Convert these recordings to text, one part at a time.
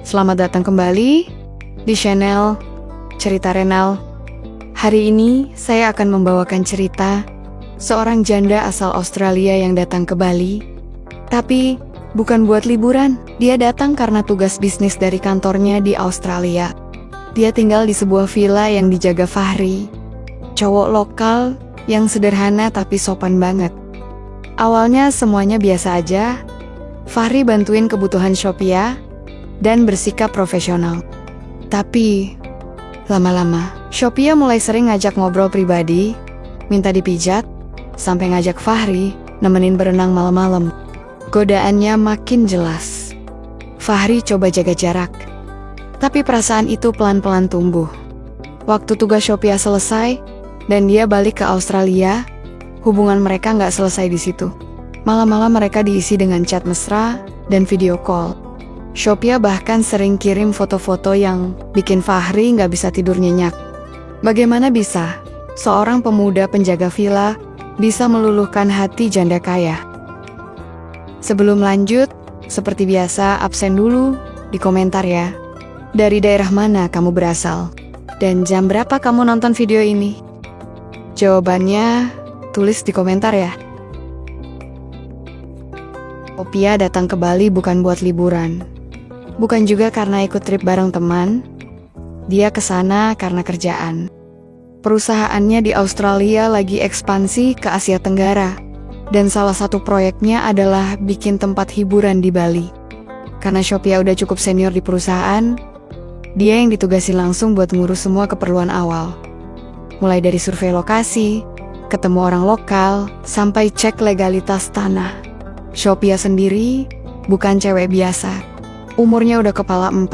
Selamat datang kembali di channel Cerita Renal. Hari ini saya akan membawakan cerita seorang janda asal Australia yang datang ke Bali. Tapi bukan buat liburan, dia datang karena tugas bisnis dari kantornya di Australia. Dia tinggal di sebuah villa yang dijaga Fahri, cowok lokal yang sederhana tapi sopan banget. Awalnya semuanya biasa aja. Fahri bantuin kebutuhan Sophia dan bersikap profesional. Tapi lama-lama Sophia mulai sering ngajak ngobrol pribadi, minta dipijat, sampai ngajak Fahri nemenin berenang malam-malam. Godaannya makin jelas. Fahri coba jaga jarak, tapi perasaan itu pelan-pelan tumbuh. Waktu tugas Sophia selesai dan dia balik ke Australia, hubungan mereka nggak selesai di situ. Malam-malam mereka diisi dengan chat mesra dan video call. Sophia bahkan sering kirim foto-foto yang bikin Fahri nggak bisa tidur nyenyak. Bagaimana bisa seorang pemuda penjaga villa bisa meluluhkan hati janda kaya? Sebelum lanjut, seperti biasa absen dulu di komentar ya. Dari daerah mana kamu berasal? Dan jam berapa kamu nonton video ini? Jawabannya tulis di komentar ya. Sophia datang ke Bali bukan buat liburan. Bukan juga karena ikut trip bareng teman. Dia kesana karena kerjaan. Perusahaannya di Australia lagi ekspansi ke Asia Tenggara. Dan salah satu proyeknya adalah bikin tempat hiburan di Bali. Karena Sophia udah cukup senior di perusahaan, dia yang ditugasi langsung buat ngurus semua keperluan awal. Mulai dari survei lokasi, ketemu orang lokal, sampai cek legalitas tanah. Sophia sendiri bukan cewek biasa. Umurnya udah kepala 4,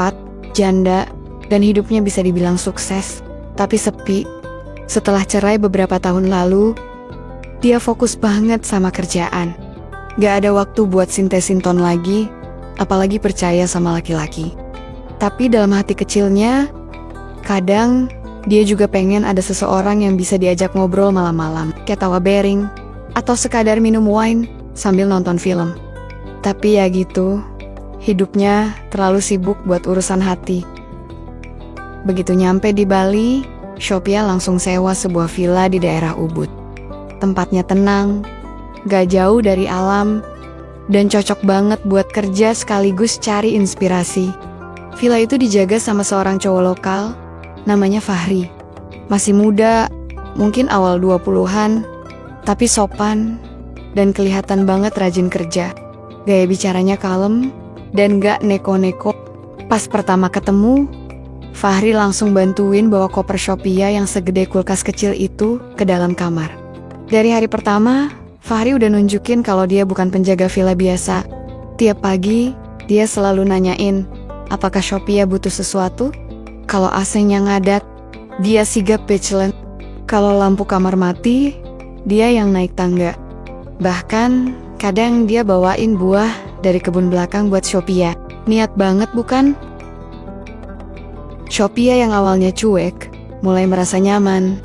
janda, dan hidupnya bisa dibilang sukses, tapi sepi. Setelah cerai beberapa tahun lalu, dia fokus banget sama kerjaan. Gak ada waktu buat sintesinton lagi, apalagi percaya sama laki-laki. Tapi dalam hati kecilnya, kadang dia juga pengen ada seseorang yang bisa diajak ngobrol malam-malam, kayak tawa bering, atau sekadar minum wine sambil nonton film. Tapi ya gitu, hidupnya terlalu sibuk buat urusan hati. Begitu nyampe di Bali, Sophia langsung sewa sebuah villa di daerah Ubud. Tempatnya tenang, gak jauh dari alam, dan cocok banget buat kerja sekaligus cari inspirasi. Villa itu dijaga sama seorang cowok lokal, namanya Fahri. Masih muda, mungkin awal 20-an, tapi sopan dan kelihatan banget rajin kerja. Gaya bicaranya kalem dan gak neko-neko. Pas pertama ketemu, Fahri langsung bantuin bawa koper Sophia yang segede kulkas kecil itu ke dalam kamar. Dari hari pertama, Fahri udah nunjukin kalau dia bukan penjaga villa biasa. Tiap pagi, dia selalu nanyain, apakah Sophia butuh sesuatu? Kalau AC-nya ngadat, dia sigap pecelan. Kalau lampu kamar mati, dia yang naik tangga. Bahkan, kadang dia bawain buah dari kebun belakang buat Sophia. Niat banget bukan? Sophia yang awalnya cuek, mulai merasa nyaman.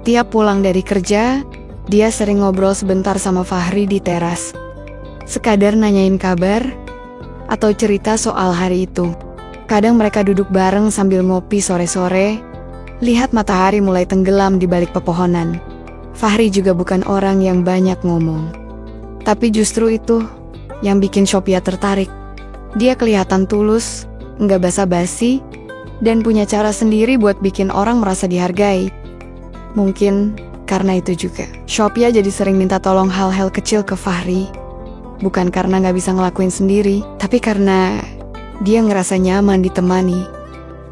Tiap pulang dari kerja, dia sering ngobrol sebentar sama Fahri di teras. Sekadar nanyain kabar, atau cerita soal hari itu. Kadang mereka duduk bareng sambil ngopi sore-sore, lihat matahari mulai tenggelam di balik pepohonan. Fahri juga bukan orang yang banyak ngomong. Tapi justru itu yang bikin Sophia tertarik. Dia kelihatan tulus, nggak basa-basi, dan punya cara sendiri buat bikin orang merasa dihargai. Mungkin karena itu juga, Sophia jadi sering minta tolong hal-hal kecil ke Fahri. Bukan karena nggak bisa ngelakuin sendiri, tapi karena dia ngerasa nyaman ditemani.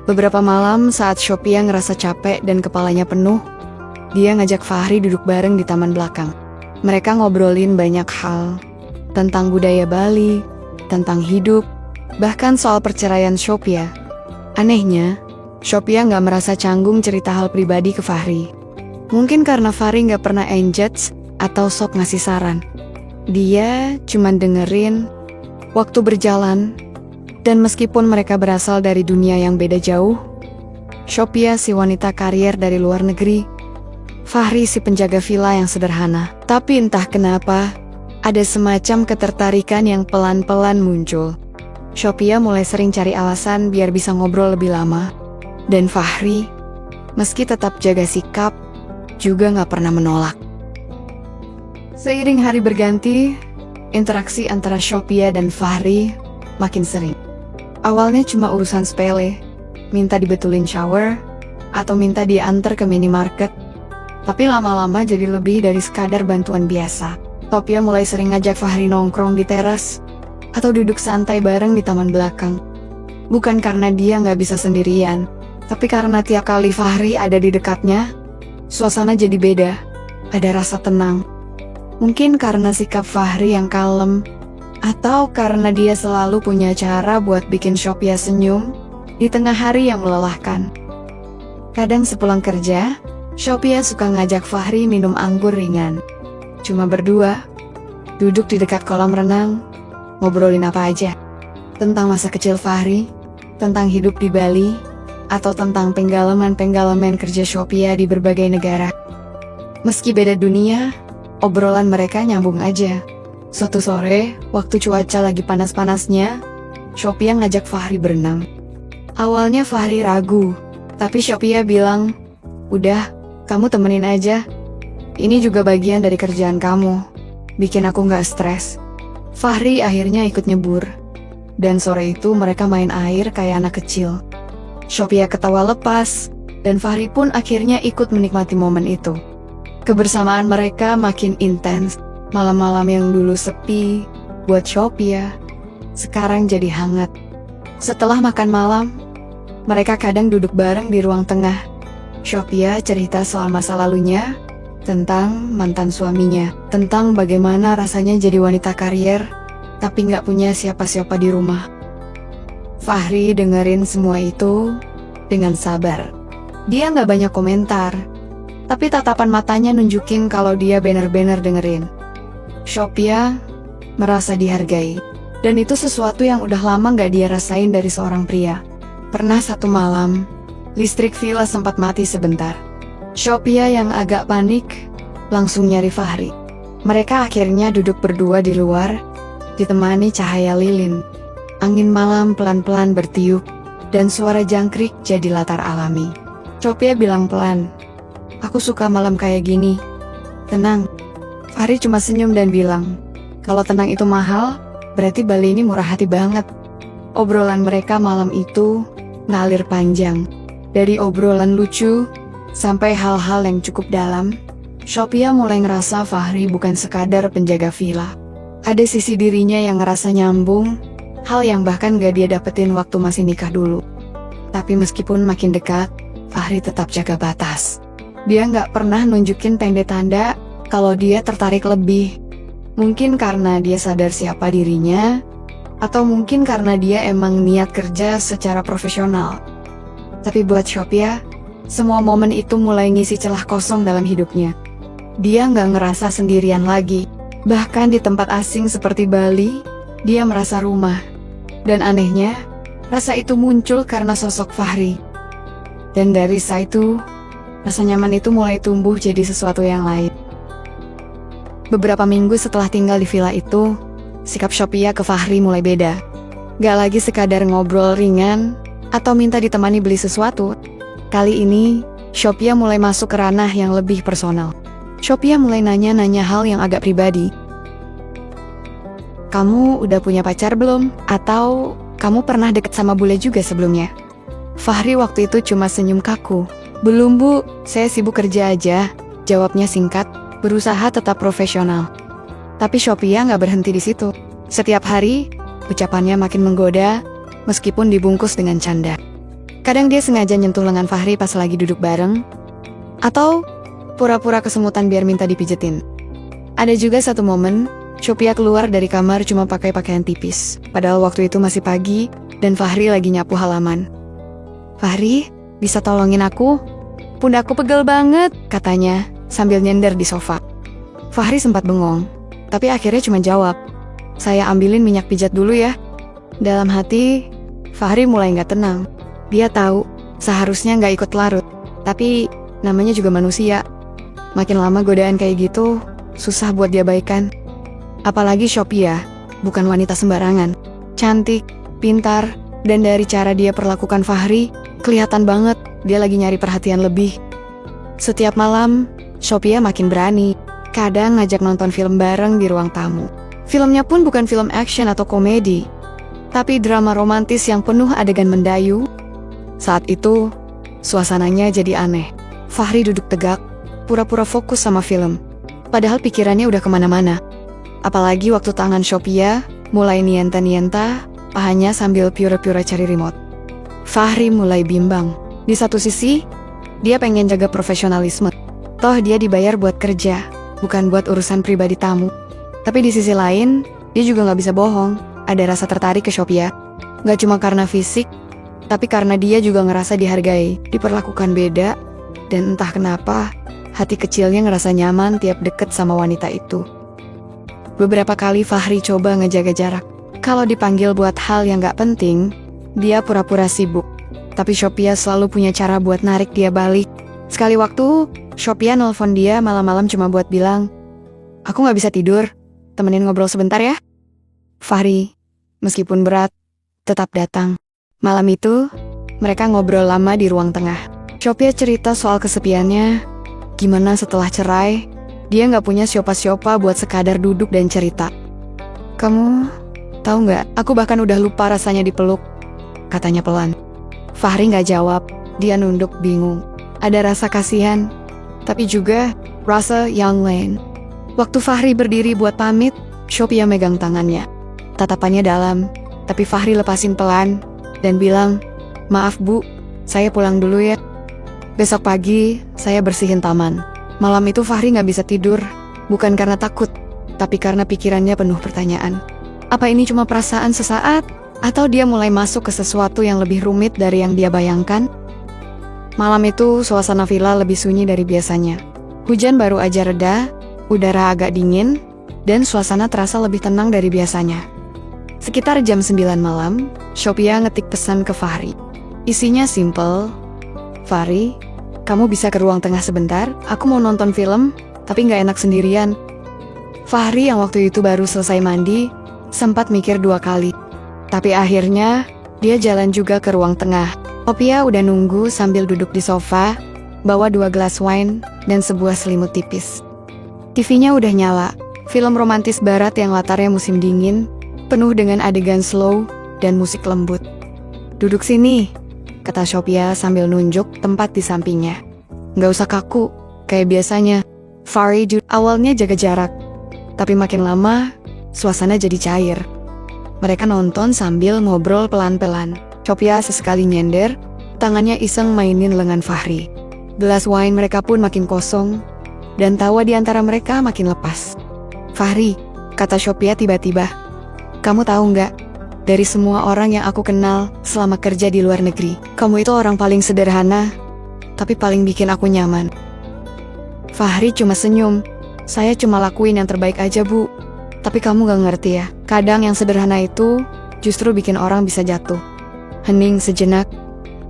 Beberapa malam saat Sophia ngerasa capek dan kepalanya penuh, dia ngajak Fahri duduk bareng di taman belakang. Mereka ngobrolin banyak hal, tentang budaya Bali, tentang hidup, bahkan soal perceraian Sophia. Anehnya, Sophia nggak merasa canggung cerita hal pribadi ke Fahri. Mungkin karena Fahri nggak pernah enjudge atau sok ngasih saran. Dia cuma dengerin. Waktu berjalan, dan meskipun mereka berasal dari dunia yang beda jauh, Sophia si wanita karier dari luar negeri, Fahri si penjaga villa yang sederhana. Tapi entah kenapa, ada semacam ketertarikan yang pelan-pelan muncul. Sophia mulai sering cari alasan biar bisa ngobrol lebih lama. Dan Fahri, meski tetap jaga sikap, juga gak pernah menolak. Seiring hari berganti, interaksi antara Sophia dan Fahri makin sering. Awalnya cuma urusan sepele, minta dibetulin shower, atau minta diantar ke minimarket. Tapi lama-lama jadi lebih dari sekadar bantuan biasa. Sophia mulai sering ngajak Fahri nongkrong di teras, atau duduk santai bareng di taman belakang. Bukan karena dia nggak bisa sendirian, tapi karena tiap kali Fahri ada di dekatnya, suasana jadi beda, ada rasa tenang. Mungkin karena sikap Fahri yang kalem, atau karena dia selalu punya cara buat bikin Sophia senyum di tengah hari yang melelahkan. Kadang sepulang kerja, Sophia suka ngajak Fahri minum anggur ringan. Cuma berdua, duduk di dekat kolam renang, ngobrolin apa aja. Tentang masa kecil Fahri, tentang hidup di Bali, atau tentang penggalaman-penggalaman kerja Sophia di berbagai negara. Meski beda dunia, obrolan mereka nyambung aja. Suatu sore, waktu cuaca lagi panas-panasnya, Sophia ngajak Fahri berenang. Awalnya Fahri ragu, tapi Sophia bilang, "Udah, kamu temenin aja. Ini juga bagian dari kerjaan kamu, bikin aku gak stres." Fahri akhirnya ikut nyebur, dan sore itu mereka main air kayak anak kecil. Sophia ketawa lepas, dan Fahri pun akhirnya ikut menikmati momen itu. Kebersamaan mereka makin intens. Malam-malam yang dulu sepi buat Sophia, sekarang jadi hangat. Setelah makan malam, mereka kadang duduk bareng di ruang tengah. Sophia cerita soal masa lalunya, tentang mantan suaminya, tentang bagaimana rasanya jadi wanita karier, tapi nggak punya siapa-siapa di rumah. Fahri dengerin semua itu dengan sabar. Dia nggak banyak komentar, tapi tatapan matanya nunjukin kalau dia benar-benar dengerin. Sophia merasa dihargai, dan itu sesuatu yang udah lama nggak dia rasain dari seorang pria. Pernah satu malam, listrik villa sempat mati sebentar. Sophia yang agak panik, langsung nyari Fahri. Mereka akhirnya duduk berdua di luar, ditemani cahaya lilin. Angin malam pelan-pelan bertiup, dan suara jangkrik jadi latar alami. Sophia bilang pelan, "Aku suka malam kayak gini. Tenang." Fahri cuma senyum dan bilang, "Kalau tenang itu mahal, berarti Bali ini murah hati banget." Obrolan mereka malam itu ngalir panjang. Dari obrolan lucu, sampai hal-hal yang cukup dalam, Sophia mulai ngerasa Fahri bukan sekadar penjaga villa. Ada sisi dirinya yang ngerasa nyambung, hal yang bahkan gak dia dapetin waktu masih nikah dulu. Tapi meskipun makin dekat, Fahri tetap jaga batas. Dia gak pernah nunjukin tanda-tanda kalau dia tertarik lebih. Mungkin karena dia sadar siapa dirinya, atau mungkin karena dia emang niat kerja secara profesional. Tapi buat Sophia, semua momen itu mulai ngisi celah kosong dalam hidupnya. Dia nggak ngerasa sendirian lagi. Bahkan di tempat asing seperti Bali, dia merasa rumah. Dan anehnya, rasa itu muncul karena sosok Fahri. Dan dari saat itu, rasa nyaman itu mulai tumbuh jadi sesuatu yang lain. Beberapa minggu setelah tinggal di villa itu, sikap Sophia ke Fahri mulai beda. Gak lagi sekadar ngobrol ringan, atau minta ditemani beli sesuatu. Kali ini, Sophia mulai masuk ke ranah yang lebih personal. Sophia mulai nanya-nanya hal yang agak pribadi. "Kamu udah punya pacar belum? Atau kamu pernah deket sama bule juga sebelumnya?" Fahri waktu itu cuma senyum kaku. "Belum bu, saya sibuk kerja aja," jawabnya singkat, berusaha tetap profesional. Tapi Sophia nggak berhenti di situ. Setiap hari, ucapannya makin menggoda, meskipun dibungkus dengan canda. Kadang dia sengaja nyentuh lengan Fahri pas lagi duduk bareng, atau pura-pura kesemutan biar minta dipijetin. Ada juga satu momen, Sophia keluar dari kamar cuma pakai pakaian tipis. Padahal waktu itu masih pagi, dan Fahri lagi nyapu halaman. "Fahri, bisa tolongin aku? Pundakku pegel banget," katanya, sambil nyender di sofa. Fahri sempat bengong, tapi akhirnya cuma jawab, "Saya ambilin minyak pijat dulu ya." Dalam hati, Fahri mulai gak tenang. Dia tahu, seharusnya gak ikut larut. Tapi, namanya juga manusia. Makin lama godaan kayak gitu, susah buat dia baikan. Apalagi Sophia, bukan wanita sembarangan. Cantik, pintar, dan dari cara dia perlakukan Fahri, kelihatan banget dia lagi nyari perhatian lebih. Setiap malam, Sophia makin berani, kadang ngajak nonton film bareng di ruang tamu. Filmnya pun bukan film action atau komedi, tapi drama romantis yang penuh adegan mendayu. Saat itu, suasananya jadi aneh. Fahri duduk tegak, pura-pura fokus sama film, padahal pikirannya udah kemana-mana. Apalagi waktu tangan Sophia mulai nienta-nienta, pahanya sambil pura-pura cari remote. Fahri mulai bimbang. Di satu sisi, dia pengen jaga profesionalisme. Toh dia dibayar buat kerja, bukan buat urusan pribadi tamu. Tapi di sisi lain, dia juga gak bisa bohong. Ada rasa tertarik ke Sophia. Gak cuma karena fisik, tapi karena dia juga ngerasa dihargai, diperlakukan beda, dan entah kenapa, hati kecilnya ngerasa nyaman tiap deket sama wanita itu. Beberapa kali Fahri coba ngejaga jarak. Kalau dipanggil buat hal yang gak penting, dia pura-pura sibuk. Tapi Sophia selalu punya cara buat narik dia balik. Sekali waktu, Sophia nelpon dia malam-malam cuma buat bilang, "Aku gak bisa tidur, temenin ngobrol sebentar ya." Fahri, meskipun berat, tetap datang. Malam itu, mereka ngobrol lama di ruang tengah. Sophia cerita soal kesepiannya, gimana setelah cerai, dia gak punya siapa-siapa buat sekadar duduk dan cerita. "Kamu tahu gak, aku bahkan udah lupa rasanya dipeluk," katanya pelan. Fahri gak jawab, dia nunduk bingung. Ada rasa kasihan, tapi juga rasa yang lain. Waktu Fahri berdiri buat pamit, Sophia megang tangannya. Tatapannya dalam, tapi Fahri lepasin pelan dan bilang, "Maaf Bu, saya pulang dulu ya." Besok pagi, saya bersihin taman. Malam itu Fahri gak bisa tidur, bukan karena takut, tapi karena pikirannya penuh pertanyaan. Apa ini cuma perasaan sesaat? Atau dia mulai masuk ke sesuatu yang lebih rumit dari yang dia bayangkan? Malam itu, suasana villa lebih sunyi dari biasanya. Hujan baru aja reda, udara agak dingin, dan suasana terasa lebih tenang dari biasanya. Sekitar jam 9 malam, Sophia ngetik pesan ke Fahri. Isinya simple, "Fahri, kamu bisa ke ruang tengah sebentar? Aku mau nonton film, tapi gak enak sendirian." Fahri yang waktu itu baru selesai mandi, sempat mikir 2 kali. Tapi akhirnya, dia jalan juga ke ruang tengah. Sophia udah nunggu sambil duduk di sofa, bawa 2 gelas wine dan sebuah selimut tipis. TV-nya udah nyala, film romantis barat yang latarnya musim dingin, penuh dengan adegan slow dan musik lembut. "Duduk sini," kata Sophia sambil nunjuk tempat di sampingnya. "Gak usah kaku, kayak biasanya." Fahri awalnya jaga jarak, tapi makin lama, suasana jadi cair. Mereka nonton sambil ngobrol pelan-pelan. Sophia sesekali nyender, tangannya iseng mainin lengan Fahri. Gelas wine mereka pun makin kosong, dan tawa di antara mereka makin lepas. "Fahri," kata Sophia tiba-tiba, "kamu tahu nggak? Dari semua orang yang aku kenal selama kerja di luar negeri, kamu itu orang paling sederhana, tapi paling bikin aku nyaman." Fahri cuma senyum. "Saya cuma lakuin yang terbaik aja Bu. Tapi kamu gak ngerti ya, kadang yang sederhana itu justru bikin orang bisa jatuh." Hening sejenak,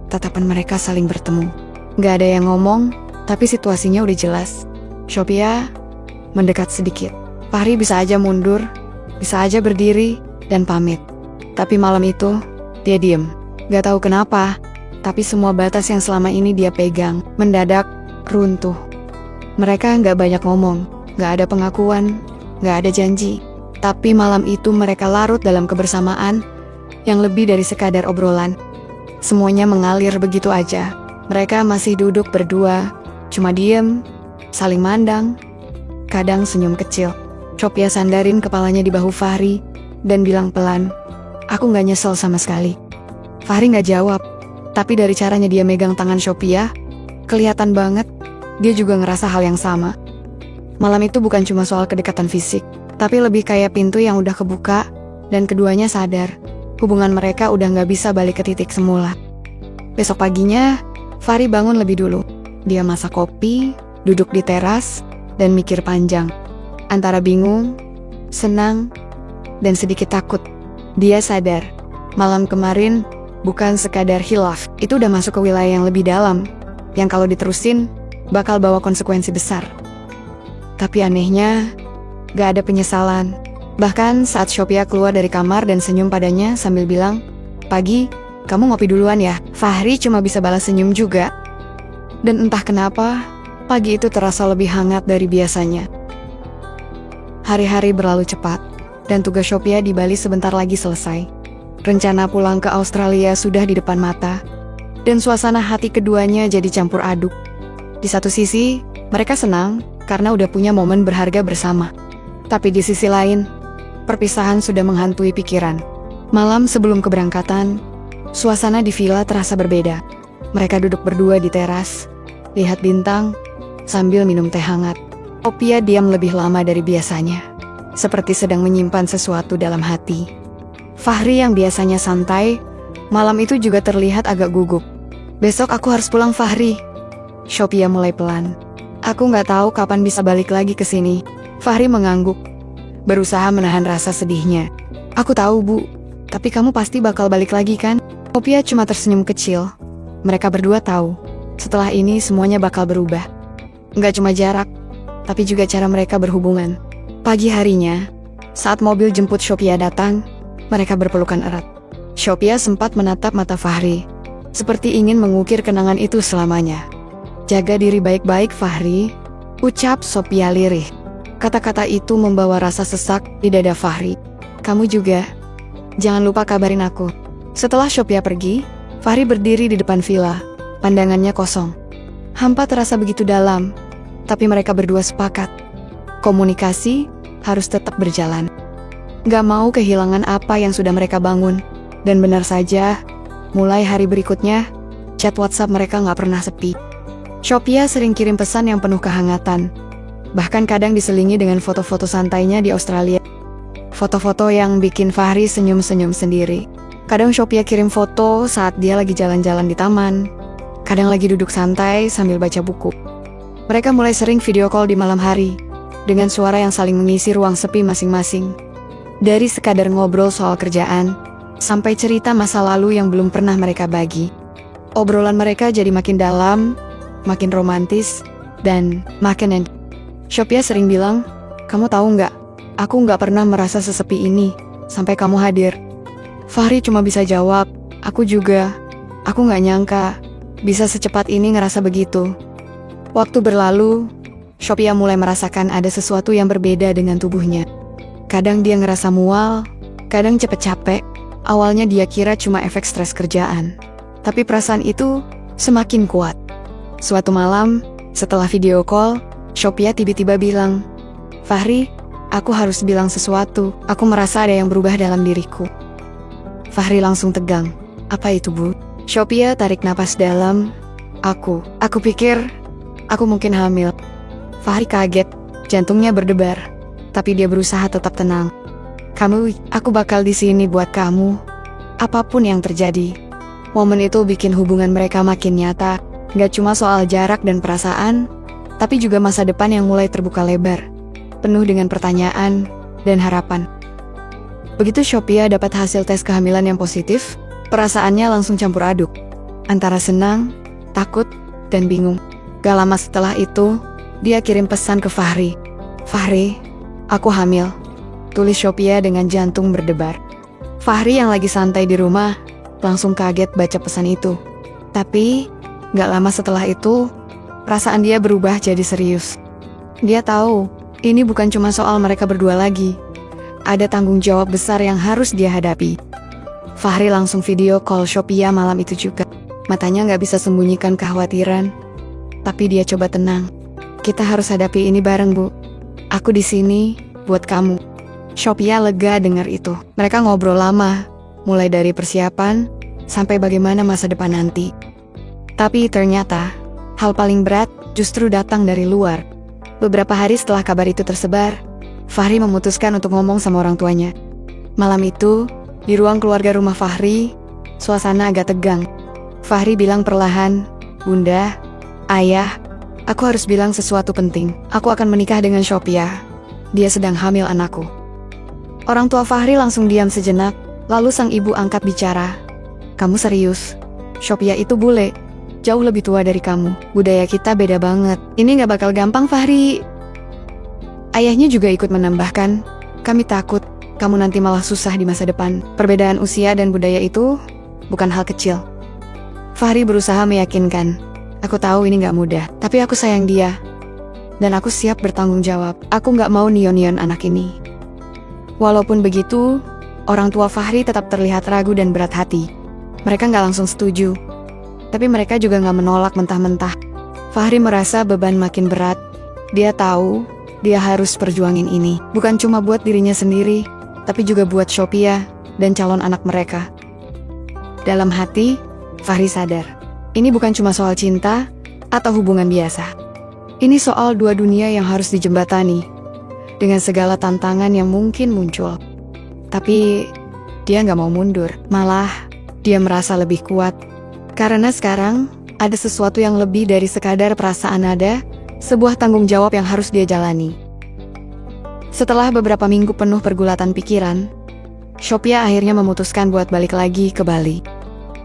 tatapan mereka saling bertemu. Gak ada yang ngomong, tapi situasinya udah jelas. Sophia mendekat sedikit. Fahri bisa aja mundur, bisa aja berdiri dan pamit. Tapi malam itu, dia diem. Gak tahu kenapa, tapi semua batas yang selama ini dia pegang mendadak runtuh. Mereka gak banyak ngomong, gak ada pengakuan, gak ada janji. Tapi malam itu mereka larut dalam kebersamaan yang lebih dari sekadar obrolan. Semuanya mengalir begitu aja. Mereka masih duduk berdua, cuma diem, saling mandang, kadang senyum kecil. Sophia sandarin kepalanya di bahu Fahri dan bilang pelan, "Aku gak nyesel sama sekali." Fahri gak jawab, tapi dari caranya dia megang tangan Sophia, kelihatan banget dia juga ngerasa hal yang sama. Malam itu bukan cuma soal kedekatan fisik, tapi lebih kayak pintu yang udah kebuka dan keduanya sadar hubungan mereka udah gak bisa balik ke titik semula. Besok paginya, Fahri bangun lebih dulu. Dia masak kopi, duduk di teras, dan mikir panjang. Antara bingung, senang, dan sedikit takut. Dia sadar, malam kemarin bukan sekadar hilaf, itu udah masuk ke wilayah yang lebih dalam, yang kalau diterusin, bakal bawa konsekuensi besar. Tapi anehnya, gak ada penyesalan. Bahkan saat Sophia keluar dari kamar dan senyum padanya sambil bilang, pagi, kamu ngopi duluan ya. Fahri cuma bisa balas senyum juga. Dan entah kenapa, pagi itu terasa lebih hangat dari biasanya. Hari-hari berlalu cepat, dan tugas Sophia di Bali sebentar lagi selesai. Rencana pulang ke Australia sudah di depan mata, dan suasana hati keduanya jadi campur aduk. Di satu sisi, mereka senang karena udah punya momen berharga bersama. Tapi di sisi lain, perpisahan sudah menghantui pikiran. Malam sebelum keberangkatan, suasana di villa terasa berbeda. Mereka duduk berdua di teras, lihat bintang, sambil minum teh hangat. Sophia diam lebih lama dari biasanya, seperti sedang menyimpan sesuatu dalam hati. Fahri yang biasanya santai, malam itu juga terlihat agak gugup. Besok aku harus pulang, Fahri. Sophia mulai pelan. Aku nggak tahu kapan bisa balik lagi ke sini. Fahri mengangguk, berusaha menahan rasa sedihnya. Aku tahu, Bu, tapi kamu pasti bakal balik lagi kan? Sophia cuma tersenyum kecil. Mereka berdua tahu, setelah ini semuanya bakal berubah. Nggak cuma jarak, tapi juga cara mereka berhubungan. Pagi harinya, saat mobil jemput Sophia datang, mereka berpelukan erat. Sophia sempat menatap mata Fahri, seperti ingin mengukir kenangan itu selamanya. Jaga diri baik-baik, Fahri, ucap Sophia lirih. Kata-kata itu membawa rasa sesak di dada Fahri. Kamu juga. Jangan lupa kabarin aku. Setelah Sophia pergi, Fahri berdiri di depan villa. Pandangannya kosong. Hampa terasa begitu dalam, tapi mereka berdua sepakat. Komunikasi harus tetap berjalan. Gak mau kehilangan apa yang sudah mereka bangun. Dan benar saja, mulai hari berikutnya, chat WhatsApp mereka gak pernah sepi. Sophia sering kirim pesan yang penuh kehangatan. Bahkan kadang diselingi dengan foto-foto santainya di Australia. Foto-foto yang bikin Fahri senyum-senyum sendiri. Kadang Sophia kirim foto saat dia lagi jalan-jalan di taman. Kadang lagi duduk santai sambil baca buku. Mereka mulai sering video call di malam hari, dengan suara yang saling mengisi ruang sepi masing-masing. Dari sekadar ngobrol soal kerjaan, sampai cerita masa lalu yang belum pernah mereka bagi. Obrolan mereka jadi makin dalam, makin romantis, dan makin enak. Sophia sering bilang, kamu tahu nggak, aku nggak pernah merasa sesepi ini, sampai kamu hadir. Fahri cuma bisa jawab, aku juga. Aku nggak nyangka, bisa secepat ini ngerasa begitu. Waktu berlalu, Sophia mulai merasakan ada sesuatu yang berbeda dengan tubuhnya. Kadang dia ngerasa mual, kadang cepet capek. Awalnya dia kira cuma efek stres kerjaan. Tapi perasaan itu semakin kuat. Suatu malam, setelah video call, Sophia tiba-tiba bilang, Fahri, aku harus bilang sesuatu. Aku merasa ada yang berubah dalam diriku. Fahri langsung tegang. Apa itu, Bu? Sophia tarik napas dalam. Aku pikir aku mungkin hamil. Fahri kaget, jantungnya berdebar. Tapi dia berusaha tetap tenang. Aku bakal di sini buat kamu. Apapun yang terjadi. Momen itu bikin hubungan mereka makin nyata. Gak cuma soal jarak dan perasaan, tapi juga masa depan yang mulai terbuka lebar, penuh dengan pertanyaan dan harapan. Begitu Sophia dapat hasil tes kehamilan yang positif, perasaannya langsung campur aduk, antara senang, takut, dan bingung. Gak lama setelah itu, dia kirim pesan ke Fahri. Fahri, aku hamil, tulis Sophia dengan jantung berdebar. Fahri yang lagi santai di rumah, langsung kaget baca pesan itu. Tapi, gak lama setelah itu, perasaan dia berubah jadi serius. Dia tahu, ini bukan cuma soal mereka berdua lagi. Ada tanggung jawab besar yang harus dia hadapi. Fahri langsung video call Sophia malam itu juga. Matanya gak bisa sembunyikan kekhawatiran. Tapi dia coba tenang. Kita harus hadapi ini bareng, Bu. Aku di sini buat kamu. Sophia lega dengar itu. Mereka ngobrol lama, mulai dari persiapan sampai bagaimana masa depan nanti. Tapi ternyata, hal paling berat justru datang dari luar. Beberapa hari setelah kabar itu tersebar, Fahri memutuskan untuk ngomong sama orang tuanya. Malam itu, di ruang keluarga rumah Fahri, suasana agak tegang. Fahri bilang perlahan, Bunda, Ayah, aku harus bilang sesuatu penting. Aku akan menikah dengan Sophia. Dia sedang hamil anakku. Orang tua Fahri langsung diam sejenak, lalu sang ibu angkat bicara. Kamu serius? Sophia itu bule. Jauh lebih tua dari kamu. Budaya kita beda banget. Ini gak bakal gampang, Fahri. Ayahnya juga ikut menambahkan, kami takut kamu nanti malah susah di masa depan. Perbedaan usia dan budaya itu bukan hal kecil. Fahri berusaha meyakinkan, aku tahu ini gak mudah, tapi aku sayang dia. Dan aku siap bertanggung jawab, aku gak mau nion-nion anak ini. Walaupun begitu, orang tua Fahri tetap terlihat ragu dan berat hati. Mereka gak langsung setuju, tapi mereka juga gak menolak mentah-mentah. Fahri merasa beban makin berat. Dia tahu, dia harus perjuangin ini. Bukan cuma buat dirinya sendiri, tapi juga buat Sophia dan calon anak mereka. Dalam hati, Fahri sadar, ini bukan cuma soal cinta atau hubungan biasa. Ini soal dua dunia yang harus dijembatani, dengan segala tantangan yang mungkin muncul. Tapi, dia gak mau mundur. Malah, dia merasa lebih kuat. Karena sekarang, ada sesuatu yang lebih dari sekadar perasaan nada, sebuah tanggung jawab yang harus dia jalani. Setelah beberapa minggu penuh pergulatan pikiran, Sophia akhirnya memutuskan buat balik lagi ke Bali.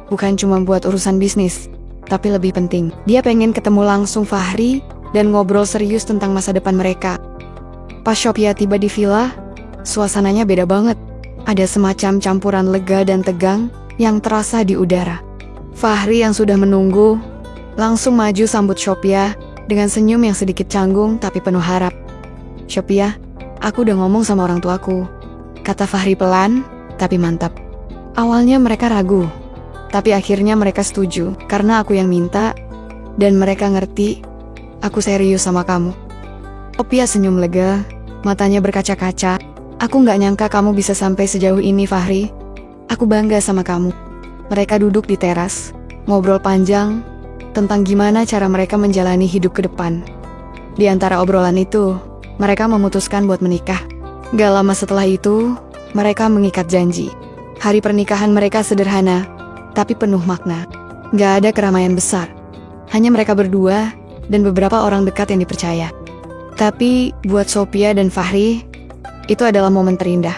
Bukan cuma buat urusan bisnis, tapi lebih penting, dia pengen ketemu langsung Fahri dan ngobrol serius tentang masa depan mereka. Pas Sophia tiba di villa, suasananya beda banget. Ada semacam campuran lega dan tegang yang terasa di udara. Fahri yang sudah menunggu, langsung maju sambut Sophia dengan senyum yang sedikit canggung tapi penuh harap. Sophia, aku udah ngomong sama orang tuaku, kata Fahri pelan tapi mantap. Awalnya mereka ragu, tapi akhirnya mereka setuju karena aku yang minta dan mereka ngerti aku serius sama kamu. Sophia senyum lega, matanya berkaca-kaca. Aku gak nyangka kamu bisa sampai sejauh ini, Fahri. Aku bangga sama kamu. Mereka duduk di teras, ngobrol panjang tentang gimana cara mereka menjalani hidup ke depan. Di antara obrolan itu, mereka memutuskan buat menikah. Gak lama setelah itu, mereka mengikat janji. Hari pernikahan mereka sederhana, tapi penuh makna. Gak ada keramaian besar. Hanya mereka berdua dan beberapa orang dekat yang dipercaya. Tapi buat Sophia dan Fahri, itu adalah momen terindah.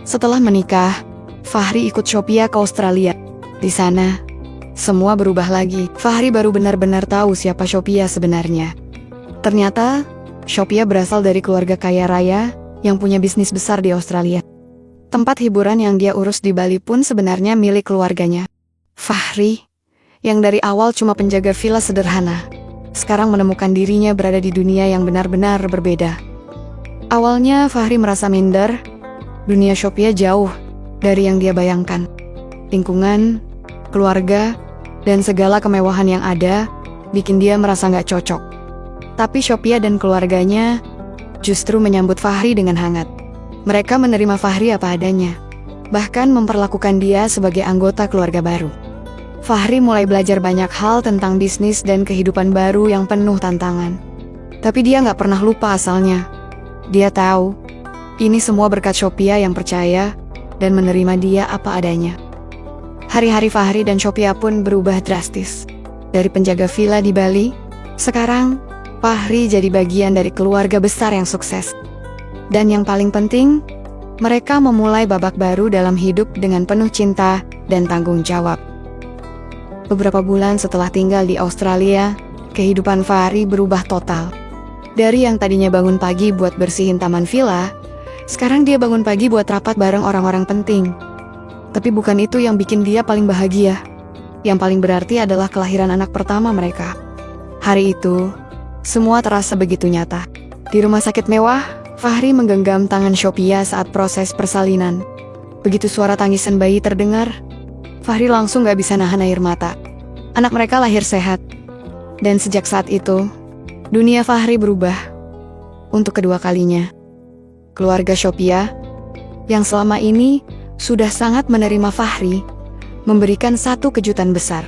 Setelah menikah, Fahri ikut Sophia ke Australia. Di sana, semua berubah lagi. Fahri baru benar-benar tahu siapa Sophia sebenarnya. Ternyata, Sophia berasal dari keluarga kaya raya yang punya bisnis besar di Australia. Tempat hiburan yang dia urus di Bali pun sebenarnya milik keluarganya. Fahri, yang dari awal cuma penjaga villa sederhana, sekarang menemukan dirinya berada di dunia yang benar-benar berbeda. Awalnya Fahri merasa minder, dunia Sophia jauh dari yang dia bayangkan. Lingkungan, keluarga, dan segala kemewahan yang ada bikin dia merasa gak cocok. Tapi Sophia dan keluarganya justru menyambut Fahri dengan hangat. Mereka menerima Fahri apa adanya, bahkan memperlakukan dia sebagai anggota keluarga baru. Fahri mulai belajar banyak hal tentang bisnis dan kehidupan baru yang penuh tantangan. Tapi dia gak pernah lupa asalnya. Dia tahu, ini semua berkat Sophia yang percaya dan menerima dia apa adanya. Hari-hari Fahri dan Sophia pun berubah drastis. Dari penjaga villa di Bali, sekarang Fahri jadi bagian dari keluarga besar yang sukses. Dan yang paling penting, mereka memulai babak baru dalam hidup dengan penuh cinta dan tanggung jawab. Beberapa bulan setelah tinggal di Australia, kehidupan Fahri berubah total. Dari yang tadinya bangun pagi buat bersihin taman villa, sekarang dia bangun pagi buat rapat bareng orang-orang penting. Tapi bukan itu yang bikin dia paling bahagia. Yang paling berarti adalah kelahiran anak pertama mereka. Hari itu, semua terasa begitu nyata. Di rumah sakit mewah, Fahri menggenggam tangan Sophia saat proses persalinan. Begitu suara tangisan bayi terdengar, Fahri langsung gak bisa nahan air mata. Anak mereka lahir sehat. Dan sejak saat itu, dunia Fahri berubah. Untuk kedua kalinya, keluarga Sophia, yang selama ini sudah sangat menerima Fahri, memberikan satu kejutan besar.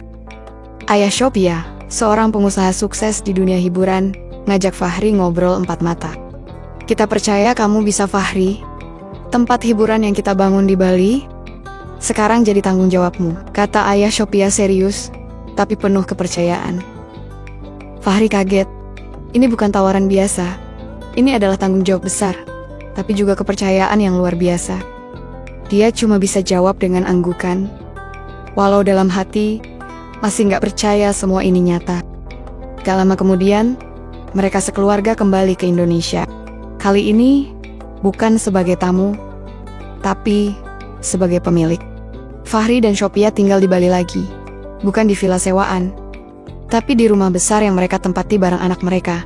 Ayah Sophia, seorang pengusaha sukses di dunia hiburan, ngajak Fahri ngobrol empat mata. Kita percaya kamu bisa, Fahri. Tempat hiburan yang kita bangun di Bali sekarang jadi tanggung jawabmu, kata ayah Sophia serius, tapi penuh kepercayaan. Fahri kaget. Ini bukan tawaran biasa. Ini adalah tanggung jawab besar, tapi juga kepercayaan yang luar biasa. Dia cuma bisa jawab dengan anggukan, walau dalam hati masih gak percaya semua ini nyata. Gak lama kemudian, mereka sekeluarga kembali ke Indonesia. Kali ini, bukan sebagai tamu, tapi sebagai pemilik. Fahri dan Sophia tinggal di Bali lagi. Bukan di villa sewaan, tapi di rumah besar yang mereka tempati bareng anak mereka.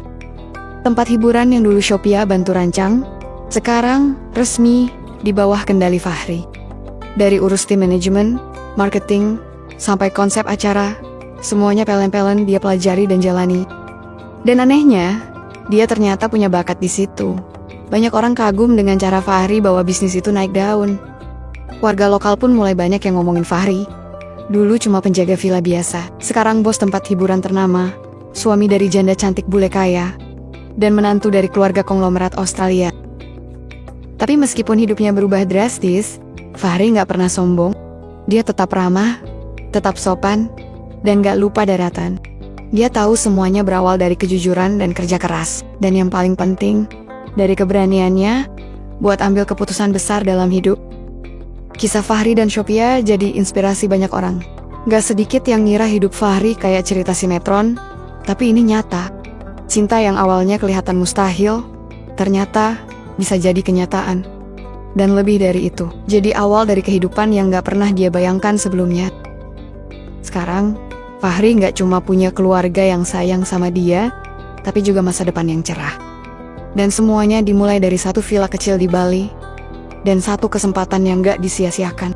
Tempat hiburan yang dulu Sophia bantu rancang, sekarang resmi di bawah kendali Fahri. Dari urus tim manajemen, marketing, sampai konsep acara, semuanya pelen-pelen dia pelajari dan jalani. Dan anehnya, dia ternyata punya bakat di situ. Banyak orang kagum dengan cara Fahri bawa bisnis itu naik daun. Warga lokal pun mulai banyak yang ngomongin Fahri. Dulu cuma penjaga villa biasa, sekarang bos tempat hiburan ternama, suami dari janda cantik bule kaya, dan menantu dari keluarga konglomerat Australia. Tapi meskipun hidupnya berubah drastis, Fahri nggak pernah sombong. Dia tetap ramah, tetap sopan, dan gak lupa daratan. Dia tahu semuanya berawal dari kejujuran dan kerja keras. Dan yang paling penting, dari keberaniannya buat ambil keputusan besar dalam hidup. Kisah Fahri dan Sophia jadi inspirasi banyak orang. Gak sedikit yang ngira hidup Fahri kayak cerita sinetron, tapi ini nyata. Cinta yang awalnya kelihatan mustahil, ternyata bisa jadi kenyataan. Dan lebih dari itu, jadi awal dari kehidupan yang gak pernah dia bayangkan sebelumnya. Sekarang, Fahri gak cuma punya keluarga yang sayang sama dia, tapi juga masa depan yang cerah. Dan semuanya dimulai dari satu villa kecil di Bali, dan satu kesempatan yang gak disia-siakan.